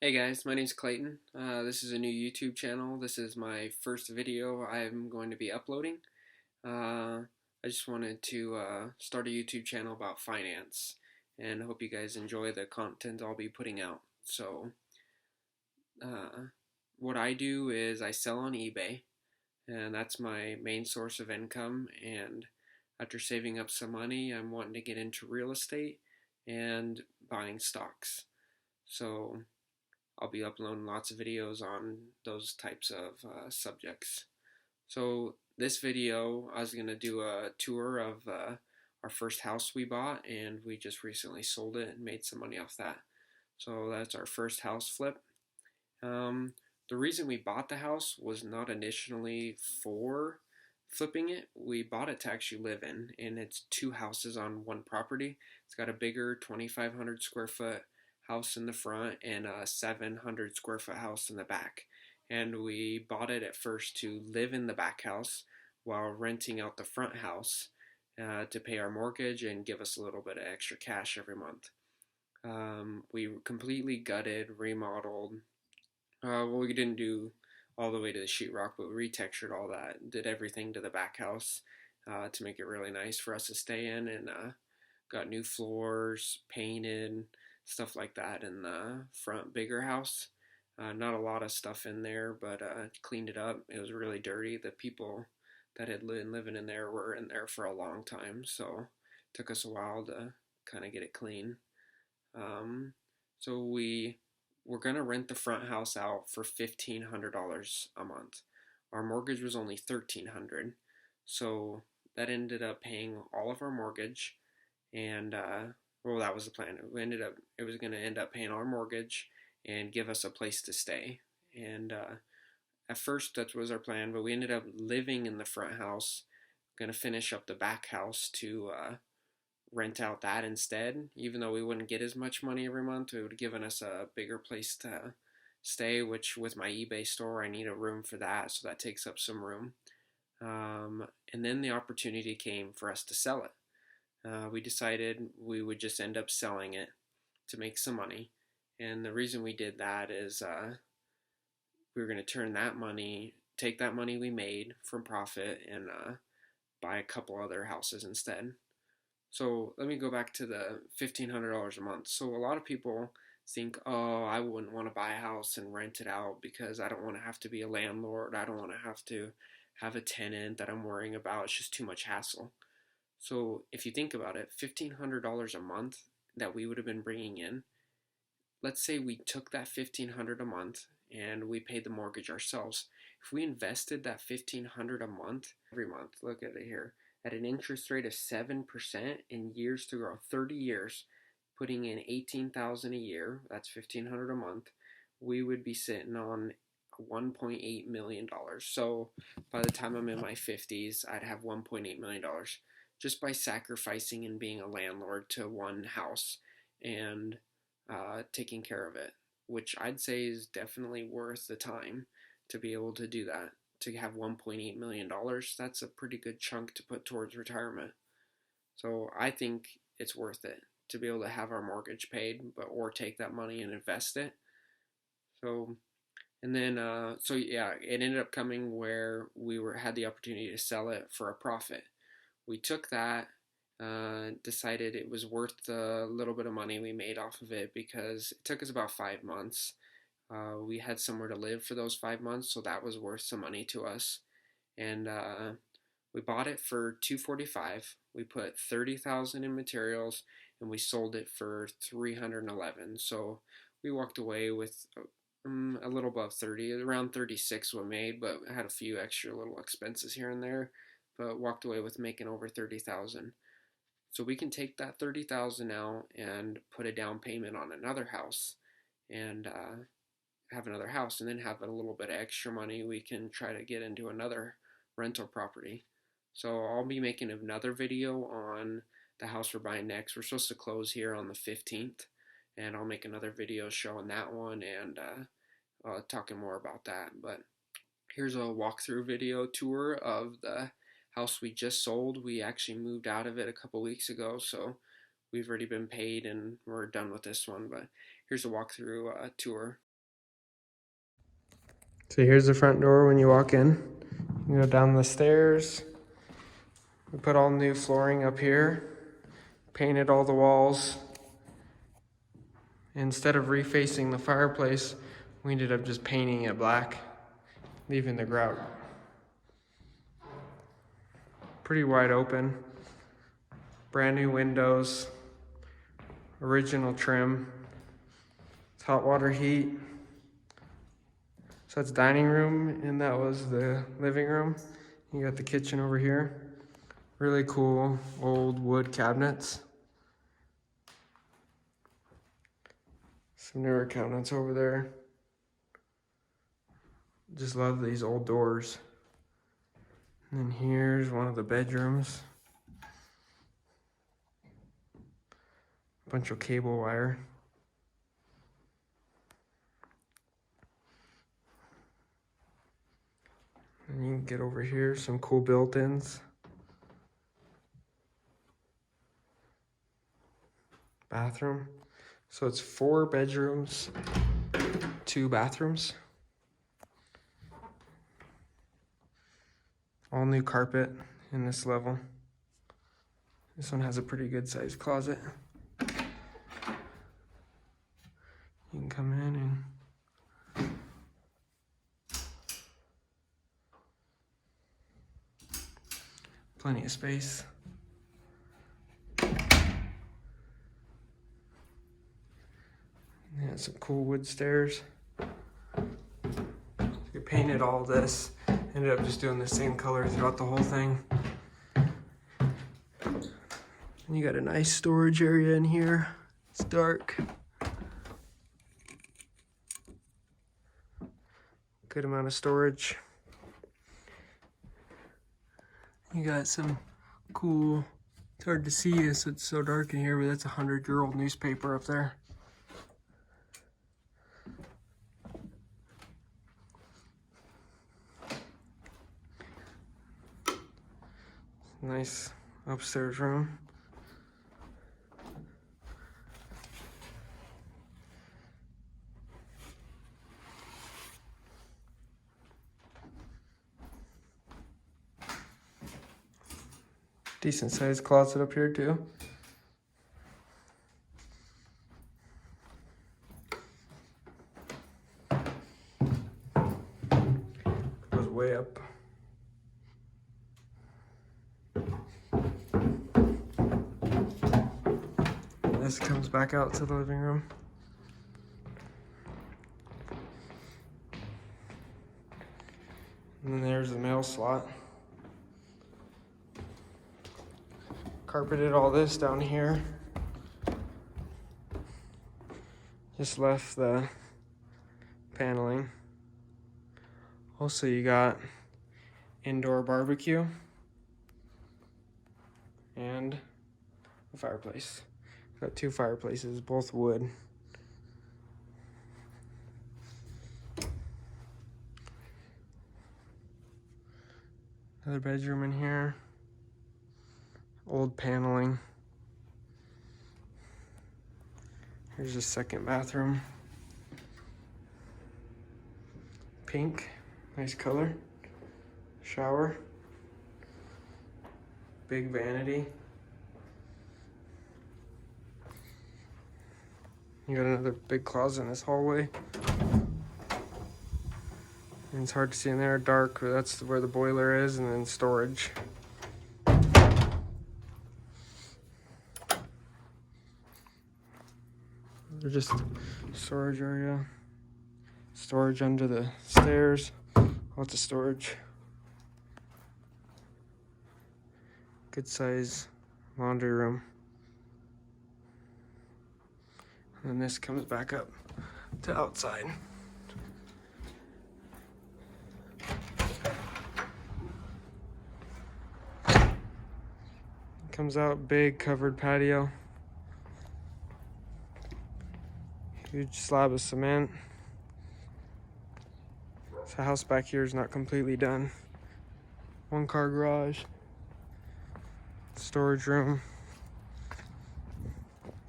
Hey guys, my name's Clayton. This is a new YouTube channel. This is my first video I'm going to be uploading. I just wanted to start a YouTube channel about finance and hope you guys enjoy the content I'll be putting out. So, uh, what I do is I sell on eBay, and that's my main source of income. And after saving up some money, I'm wanting to get into real estate and buying stocks. So, I'll be uploading lots of videos on those types of subjects. So this video, I was going to do a tour of our first house we bought, and we just recently sold it and made some money off that. So that's our first house flip. Um, the reason we bought the house was not initially for flipping it. We bought it to actually live in, and it's two houses on one property. It's got a bigger 2,500 square foot house in the front and a 700 square foot house in the back. And we bought it at first to live in the back house while renting out the front house to pay our mortgage and give us a little bit of extra cash every month. We completely gutted, remodeled. Well, we didn't do all the way to the sheetrock, but we retextured all that, did everything to the back house to make it really nice for us to stay in, and got new floors, painted, stuff like that in the front bigger house. Not a lot of stuff in there, but cleaned it up. It was really dirty. The people that had been living in there were in there for a long time, so it took us a while to kind of get it clean. Um, so we were gonna rent the front house out for $1,500 a month. Our mortgage was only $1,300, so that ended up paying all of our mortgage, and well, that was the plan. It was gonna end up paying our mortgage and give us a place to stay. And at first that was our plan, but we ended up living in the front house. Gonna finish up the back house to rent out that instead. Even though we wouldn't get as much money every month, it would have given us a bigger place to stay, which with my eBay store, I need a room for that, so that takes up some room. And then the opportunity came for us to sell it. We decided we would just end up selling it to make some money. And the reason we did that is we were going to take that money we made from profit, and buy a couple other houses instead. So let me go back to the $1,500 a month. So a lot of people think, oh, I wouldn't want to buy a house and rent it out because I don't want to have to be a landlord. I don't want to have to have a tenant that I'm worrying about. It's just too much hassle. So if you think about it, $1,500 a month that we would have been bringing in, let's say we took that $1,500 a month and we paid the mortgage ourselves. If we invested that $1,500 a month every month, look at it here, at an interest rate of 7% in years to grow, 30 years, putting in $18,000 a year, that's $1,500 a month, we would be sitting on $1.8 million. So by the time I'm in my 50s, I'd have $1.8 million just by sacrificing and being a landlord to one house and taking care of it, which I'd say is definitely worth the time to be able to do that. To have $1.8 million, that's a pretty good chunk to put towards retirement. So I think it's worth it to be able to have our mortgage paid, or take that money and invest it. So and then so yeah, it ended up coming where had the opportunity to sell it for a profit. We took that, decided it was worth the little bit of money we made off of it because it took us about 5 months. We had somewhere to live for those 5 months, so that was worth some money to us. And we bought it for $245. We put $30,000 in materials, and we sold it for $311. So we walked away with a little above 30, around 36 we made, but had a few extra little expenses here and there. But walked away with making over 30,000. So we can take that 30,000 out and put a down payment on another house, and have another house, and then have a little bit of extra money we can try to get into another rental property. So I'll be making another video on the house we're buying next. We're supposed to close here on the 15th, and I'll make another video showing that one and talking more about that. But here's a walkthrough video tour of the house we just sold. We actually moved out of it a couple weeks ago, so we've already been paid and we're done with this one. But here's a walkthrough tour. So here's the front door when you walk in. You go down the stairs. We put all new flooring up here, painted all the walls. Instead of refacing the fireplace, we ended up just painting it black, leaving the grout pretty wide open. Brand new windows, original trim. It's hot water heat. So that's dining room, and that was the living room. You got the kitchen over here. Really cool old wood cabinets. Some newer cabinets over there. Just love these old doors. And then here's one of the bedrooms. Bunch of cable wire. And you can get over here, some cool built-ins. Bathroom. So it's 4 bedrooms, 2 bathrooms. All new carpet in this level. This one has a pretty good sized closet. You can come in and plenty of space. Yeah, some cool wood stairs. We painted all this. Ended up just doing the same color throughout the whole thing. And you got a nice storage area in here. It's dark. Good amount of storage. You got some cool, it's hard to see as it's so dark in here, but that's a 100-year-old newspaper up there. Nice upstairs room. Decent sized closet up here too. Goes way up. This comes back out to the living room. And then there's the mail slot. Carpeted all this down here. Just left the paneling. Also, you got indoor barbecue and a fireplace. Got 2 fireplaces, both wood. Another bedroom in here. Old paneling. Here's the second bathroom. Pink, nice color. Shower. Big vanity. You got another big closet in this hallway. And it's hard to see in there, dark, but that's where the boiler is, and then storage. They're just storage area. Storage under the stairs. Lots of storage. Good size laundry room. And this comes back up to outside. Comes out, big covered patio. Huge slab of cement. The house back here is not completely done. 1-car garage. Storage room.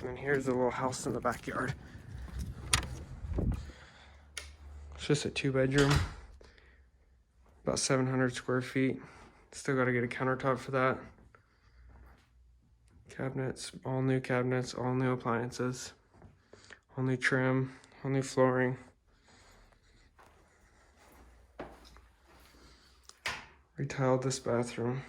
And here's a little house in the backyard. It's just a 2-bedroom. about 700 square feet. Still got to get a countertop for that. Cabinets, all new appliances, all new trim, all new flooring. Retiled this bathroom.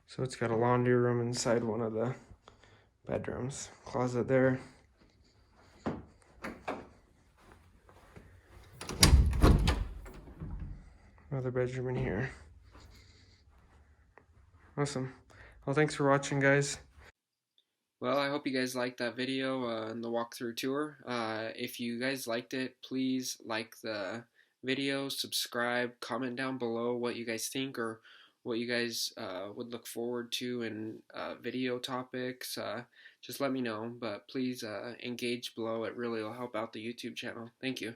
So it's got a laundry room inside one of the bedrooms. Closet there. Another bedroom in here. Awesome. Well, thanks for watching, guys. Well, I hope you guys liked that video and the walkthrough tour. If you guys liked it, please like the video, subscribe, comment down below what you guys think or what you guys would look forward to in video topics. Just let me know, but please engage below. It really will help out the YouTube channel. Thank you.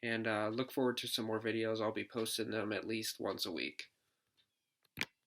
And look forward to some more videos. I'll be posting them at least once a week.